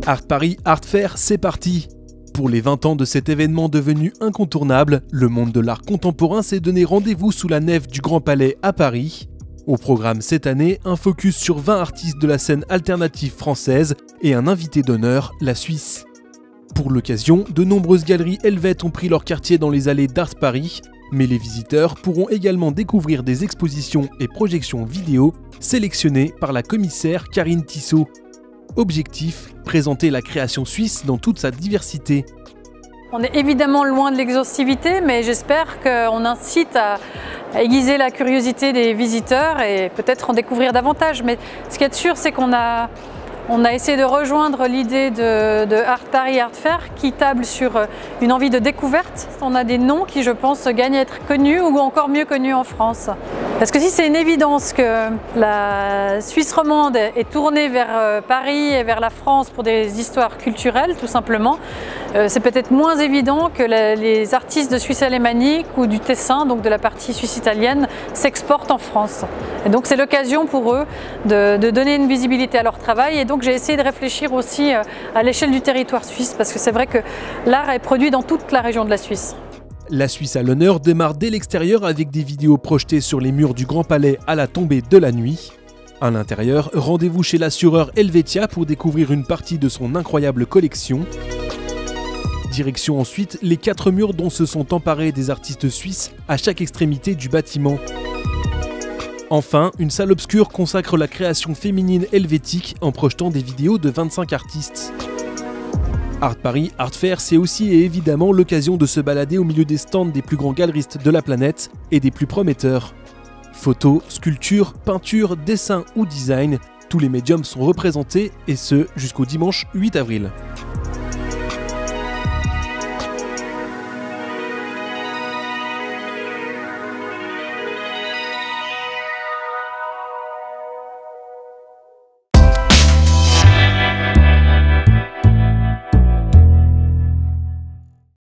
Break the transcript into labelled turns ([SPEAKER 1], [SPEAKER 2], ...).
[SPEAKER 1] Art Paris Art Fair, c'est parti! Pour les 20 ans de cet événement devenu incontournable, le monde de l'art contemporain s'est donné rendez-vous sous la nef du Grand Palais à Paris. Au programme cette année, un focus sur 20 artistes de la scène alternative française et un invité d'honneur, la Suisse. Pour l'occasion, de nombreuses galeries helvètes ont pris leur quartier dans les allées d'Art Paris, mais les visiteurs pourront également découvrir des expositions et projections vidéo sélectionnées par la commissaire Karine Tissot. Objectif, présenter la création suisse dans toute sa diversité.
[SPEAKER 2] On est évidemment loin de l'exhaustivité, mais j'espère qu'on incite à aiguiser la curiosité des visiteurs et peut-être en découvrir davantage. Mais ce qui est sûr, c'est qu'on a essayé de rejoindre l'idée de Art Paris Art Fair qui table sur une envie de découverte. On a des noms qui, je pense, gagnent à être connus ou encore mieux connus en France. Parce que si c'est une évidence que la Suisse romande est tournée vers Paris et vers la France pour des histoires culturelles, tout simplement, c'est peut-être moins évident que les artistes de Suisse alémanique ou du Tessin, donc de la partie suisse italienne, s'exportent en France. Et donc c'est l'occasion pour eux de donner une visibilité à leur travail. Et donc j'ai essayé de réfléchir aussi à l'échelle du territoire suisse, parce que c'est vrai que l'art est produit dans toute la région de la Suisse.
[SPEAKER 1] La Suisse à l'honneur démarre dès l'extérieur avec des vidéos projetées sur les murs du Grand Palais à la tombée de la nuit. À l'intérieur, rendez-vous chez l'assureur Helvetia pour découvrir une partie de son incroyable collection. Direction ensuite les 4 murs dont se sont emparés des artistes suisses à chaque extrémité du bâtiment. Enfin, une salle obscure consacre la création féminine helvétique en projetant des vidéos de 25 artistes. Art Paris Art Fair, c'est aussi et évidemment l'occasion de se balader au milieu des stands des plus grands galeristes de la planète et des plus prometteurs. Photos, sculptures, peintures, dessins ou design, tous les médiums sont représentés et ce jusqu'au dimanche 8 avril.